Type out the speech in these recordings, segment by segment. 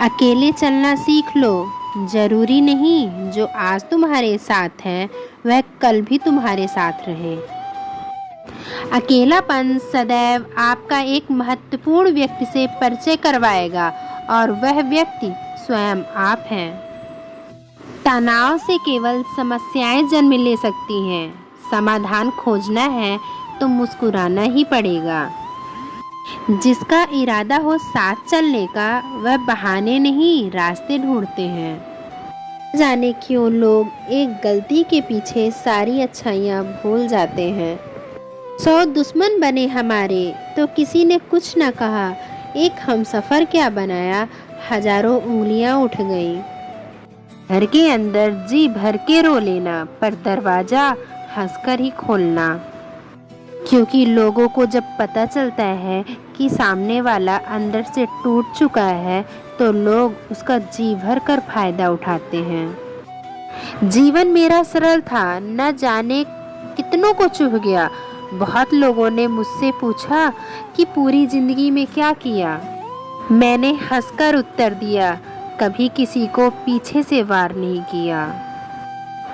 अकेले चलना सीख लो। जरूरी नहीं जो आज तुम्हारे साथ है वह कल भी तुम्हारे साथ रहे। अकेलापन सदैव आपका एक महत्वपूर्ण व्यक्ति से परिचय करवाएगा और वह व्यक्ति स्वयं आप हैं। तनाव से केवल समस्याएं जन्म ले सकती हैं। समाधान खोजना है तो मुस्कुराना ही पड़ेगा। जिसका इरादा हो साथ चलने का वह बहाने नहीं रास्ते ढूंढते हैं। जाने क्यों लोग एक गलती के पीछे सारी अच्छाइयाँ भूल जाते हैं। 100 दुश्मन बने हमारे तो किसी ने कुछ न कहा। एक हमसफर क्या बनाया, हजारों उंगलियां उठ गईं। घर के अंदर जी भर के रो लेना पर दरवाजा हंसकर ही खोलना। क्योंकि लोगों को जब पता चलता है कि सामने वाला अंदर से टूट चुका है तो लोग उसका जी भर कर फायदा उठाते हैं। जीवन मेरा सरल था, न जाने कितनों को चुभ गया। बहुत लोगों ने मुझसे पूछा कि पूरी जिंदगी में क्या किया। मैंने हंसकर उत्तर दिया, कभी किसी को पीछे से वार नहीं किया।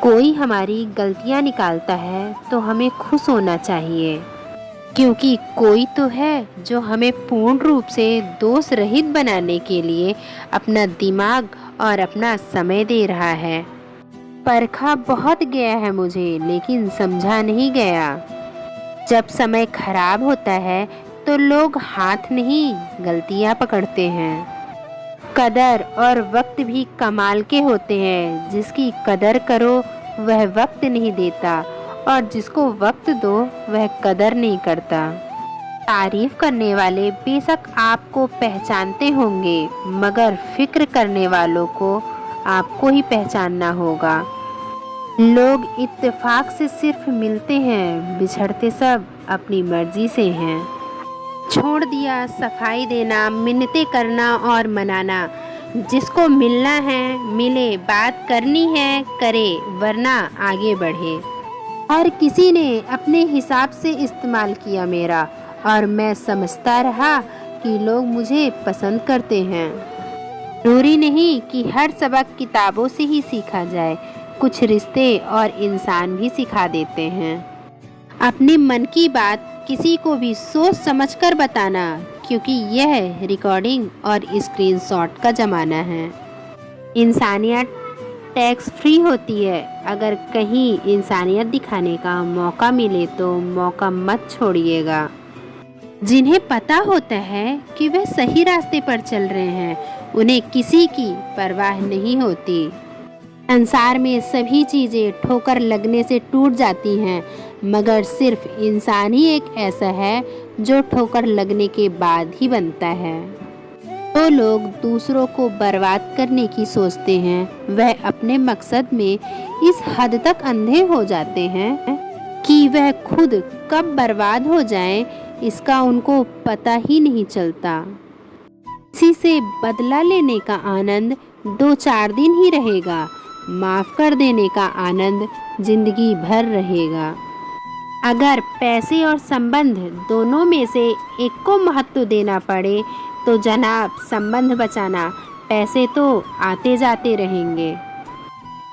कोई हमारी गलतियां निकालता है तो हमें खुश होना चाहिए, क्योंकि कोई तो है जो हमें पूर्ण रूप से दोष रहित बनाने के लिए अपना दिमाग और अपना समय दे रहा है। परखा बहुत गया है मुझे, लेकिन समझा नहीं गया। जब समय खराब होता है तो लोग हाथ नहीं गलतियां पकड़ते हैं। कदर और वक्त भी कमाल के होते हैं। जिसकी कदर करो वह वक्त नहीं देता और जिसको वक्त दो वह कदर नहीं करता। तारीफ करने वाले बेशक आपको पहचानते होंगे, मगर फिक्र करने वालों को आपको ही पहचानना होगा। लोग इत्तेफाक से सिर्फ मिलते हैं, बिछड़ते सब अपनी मर्जी से हैं। छोड़ दिया सफाई देना, मिन्नतें करना और मनाना। जिसको मिलना है मिले, बात करनी है करे, वरना आगे बढ़े। हर किसी ने अपने हिसाब से इस्तेमाल किया मेरा, और मैं समझता रहा कि लोग मुझे पसंद करते हैं। जरूरी नहीं कि हर सबक किताबों से ही सीखा जाए, कुछ रिश्ते और इंसान भी सिखा देते हैं। अपने मन की बात किसी को भी सोच समझकर बताना, क्योंकि यह रिकॉर्डिंग और स्क्रीनशॉट का ज़माना है। इंसानियत टैक्स फ्री होती है। अगर कहीं इंसानियत दिखाने का मौका मिले तो मौका मत छोड़िएगा। जिन्हें पता होता है कि वे सही रास्ते पर चल रहे हैं, उन्हें किसी की परवाह नहीं होती। संसार में सभी चीज़ें ठोकर लगने से टूट जाती हैं, मगर सिर्फ इंसान ही एक ऐसा है जो ठोकर लगने के बाद ही बनता है। तो लोग दूसरों को बर्बाद करने की सोचते हैं, वह अपने मकसद में इस हद तक अंधे हो जाते हैं कि वह खुद कब बर्बाद हो जाएं, इसका उनको पता ही नहीं चलता। किसी से बदला लेने का आनंद 2-4 दिन ही रहेगा, माफ कर देने का आनंद जिंदगी भर रहेगा। अगर पैसे और संबंध दोनों में से एक को महत्व देना पड़े तो जनाब संबंध बचाना, पैसे तो आते जाते रहेंगे।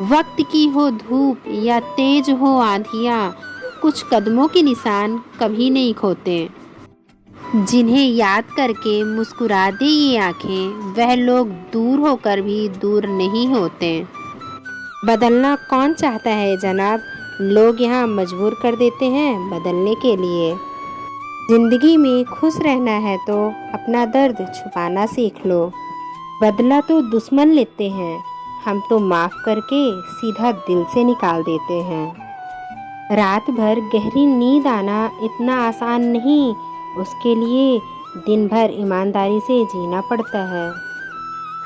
वक्त की हो धूप या तेज हो आंधियाँ, कुछ कदमों के निशान कभी नहीं खोते। जिन्हें याद करके मुस्कुरा दे ये आँखें, वह लोग दूर होकर भी दूर नहीं होते। बदलना कौन चाहता है जनाब, लोग यहाँ मजबूर कर देते हैं बदलने के लिए। जिंदगी में खुश रहना है तो अपना दर्द छुपाना सीख लो। बदला तो दुश्मन लेते हैं, हम तो माफ़ करके सीधा दिल से निकाल देते हैं। रात भर गहरी नींद आना इतना आसान नहीं, उसके लिए दिन भर ईमानदारी से जीना पड़ता है।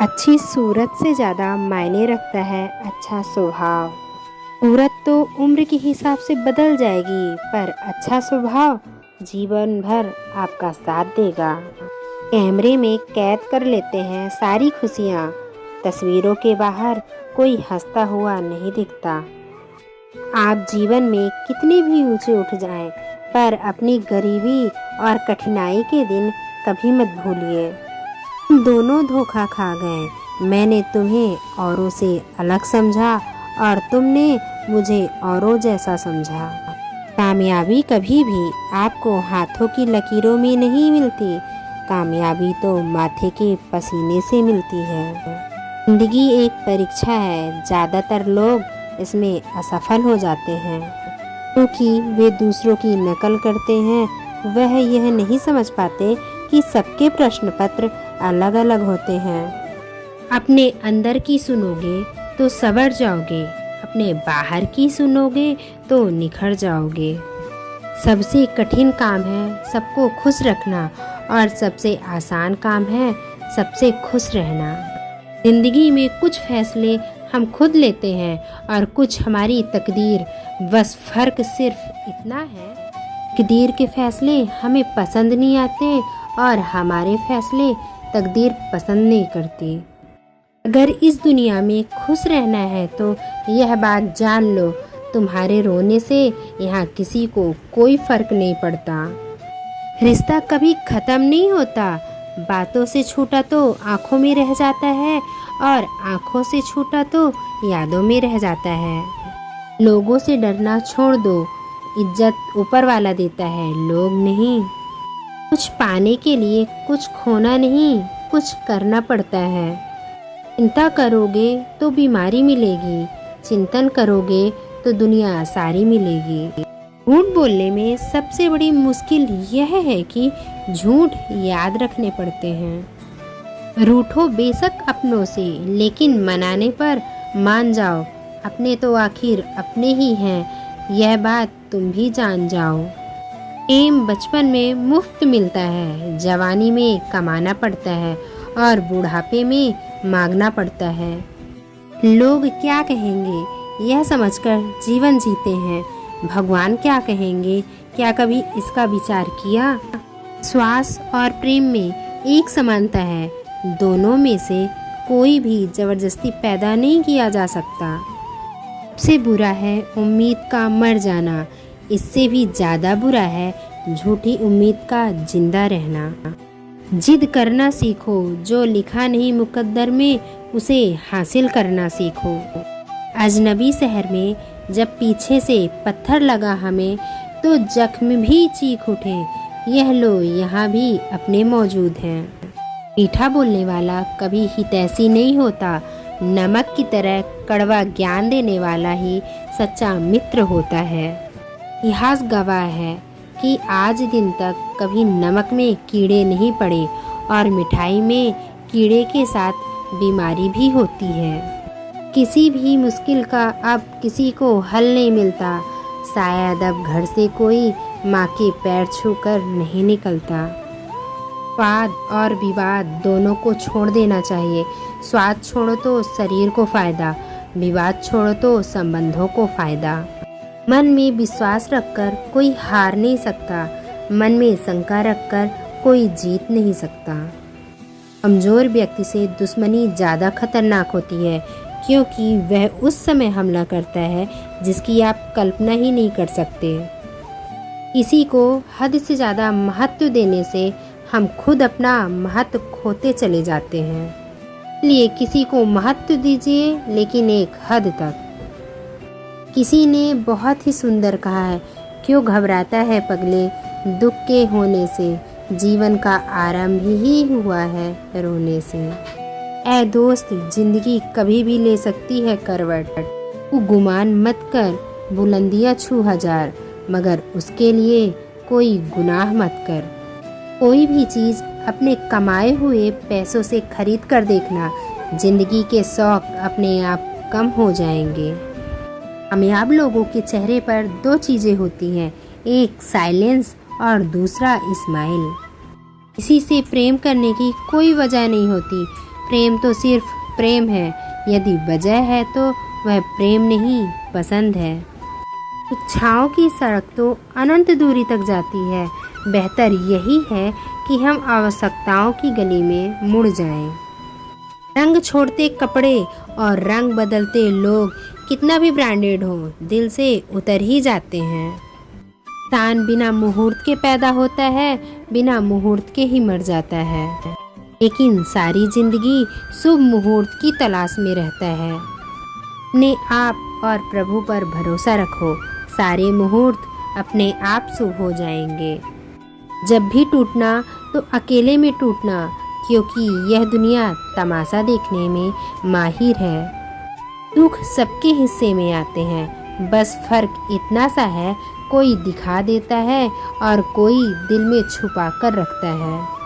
अच्छी सूरत से ज़्यादा मायने रखता है अच्छा स्वभाव। सूरत तो उम्र के हिसाब से बदल जाएगी, पर अच्छा स्वभाव जीवन भर आपका साथ देगा। कैमरे में कैद कर लेते हैं सारी खुशियाँ, तस्वीरों के बाहर कोई हंसता हुआ नहीं दिखता। आप जीवन में कितने भी ऊंचे उठ जाएं, पर अपनी गरीबी और कठिनाई के दिन कभी मत भूलिए। दोनों धोखा खा गए, मैंने तुम्हें औरों से अलग समझा और तुमने मुझे औरों जैसा समझा। कामयाबी कभी भी आपको हाथों की लकीरों में नहीं मिलती, कामयाबी तो माथे के पसीने से मिलती है। जिंदगी एक परीक्षा है, ज़्यादातर लोग इसमें असफल हो जाते हैं क्योंकि वे दूसरों की नकल करते हैं। वह यह नहीं समझ पाते कि सबके प्रश्न पत्र अलग अलग होते हैं। अपने अंदर की सुनोगे तो संवर जाओगे, अपने बाहर की सुनोगे तो निखर जाओगे। सबसे कठिन काम है सबको खुश रखना और सबसे आसान काम है सबसे खुश रहना। जिंदगी में कुछ फैसले हम खुद लेते हैं और कुछ हमारी तकदीर, बस फर्क सिर्फ इतना है तकदीर के फैसले हमें पसंद नहीं आते और हमारे फैसले तकदीर पसंद नहीं करती। अगर इस दुनिया में खुश रहना है तो यह बात जान लो, तुम्हारे रोने से यहाँ किसी को कोई फर्क नहीं पड़ता। रिश्ता कभी ख़त्म नहीं होता, बातों से छूटा तो आँखों में रह जाता है और आँखों से छूटा तो यादों में रह जाता है। लोगों से डरना छोड़ दो, इज्जत ऊपर वाला देता है, लोग नहीं। कुछ पाने के लिए कुछ खोना नहीं, कुछ करना पड़ता है। चिंता करोगे तो बीमारी मिलेगी, चिंतन करोगे तो दुनिया सारी मिलेगी। झूठ बोलने में सबसे बड़ी मुश्किल यह है कि झूठ याद रखने पड़ते हैं। रूठो बेशक अपनों से, लेकिन मनाने पर मान जाओ, अपने तो आखिर अपने ही हैं, यह बात तुम भी जान जाओ। प्रेम बचपन में मुफ्त मिलता है, जवानी में कमाना पड़ता है और बुढ़ापे में मांगना पड़ता है। लोग क्या कहेंगे यह समझकर जीवन जीते हैं, भगवान क्या कहेंगे क्या कभी इसका विचार किया। विश्वास और प्रेम में एक समानता है, दोनों में से कोई भी जबरदस्ती पैदा नहीं किया जा सकता। सबसे बुरा है उम्मीद का मर जाना, इससे भी ज़्यादा बुरा है झूठी उम्मीद का जिंदा रहना। जिद करना सीखो, जो लिखा नहीं मुकद्दर में उसे हासिल करना सीखो। अजनबी शहर में जब पीछे से पत्थर लगा हमें तो जख्म भी चीख उठे, यह लो यहाँ भी अपने मौजूद हैं। मीठा बोलने वाला कभी हितैषी नहीं होता, नमक की तरह कड़वा ज्ञान देने वाला ही सच्चा मित्र होता है। इतिहास गवाह है कि आज दिन तक कभी नमक में कीड़े नहीं पड़े और मिठाई में कीड़े के साथ बीमारी भी होती है। किसी भी मुश्किल का अब किसी को हल नहीं मिलता, शायद अब घर से कोई माँ के पैर छूकर नहीं निकलता। स्वाद और विवाद दोनों को छोड़ देना चाहिए। स्वाद छोड़ो तो शरीर को फ़ायदा, विवाद छोड़ो तो संबंधों को फ़ायदा। मन में विश्वास रखकर कोई हार नहीं सकता, मन में शंका रखकर कोई जीत नहीं सकता। कमज़ोर व्यक्ति से दुश्मनी ज़्यादा खतरनाक होती है क्योंकि वह उस समय हमला करता है जिसकी आप कल्पना ही नहीं कर सकते। किसी को हद से ज़्यादा महत्व देने से हम खुद अपना महत्व खोते चले जाते हैं। इसलिए किसी को महत्व दीजिए, लेकिन एक हद तक। किसी ने बहुत ही सुंदर कहा है, क्यों घबराता है पगले, दुख के होने से जीवन का आरंभ ही हुआ है रोने से। ऐ दोस्त, जिंदगी कभी भी ले सकती है करवट, तू गुमान मत कर, बुलंदियाँ छू हजार, मगर उसके लिए कोई गुनाह मत कर। कोई भी चीज़ अपने कमाए हुए पैसों से खरीद कर देखना, जिंदगी के शौक अपने आप कम हो जाएंगे। कामयाब लोगों के चेहरे पर दो चीज़ें होती हैं, एक साइलेंस और दूसरा स्माइल। किसी से प्रेम करने की कोई वजह नहीं होती, प्रेम तो सिर्फ प्रेम है, यदि वजह है तो वह प्रेम नहीं पसंद है। इच्छाओं की सड़क तो अनंत दूरी तक जाती है, बेहतर यही है कि हम आवश्यकताओं की गली में मुड़ जाएं। रंग छोड़ते कपड़े और रंग बदलते लोग कितना भी ब्रांडेड हो, दिल से उतर ही जाते हैं। इंसान बिना मुहूर्त के पैदा होता है, बिना मुहूर्त के ही मर जाता है। लेकिन सारी जिंदगी शुभ मुहूर्त की तलाश में रहता है। अपने आप और प्रभु पर भरोसा रखो, सारे मुहूर्त अपने आप शुभ हो जाएंगे। जब भी टूटना तो अकेले में टूटना, क्योंकि यह दुनिया तमाशा देखने में माहिर है। दुख सबके हिस्से में आते हैं, बस फर्क इतना सा है, कोई दिखा देता है और कोई दिल में छुपा कर रखता है।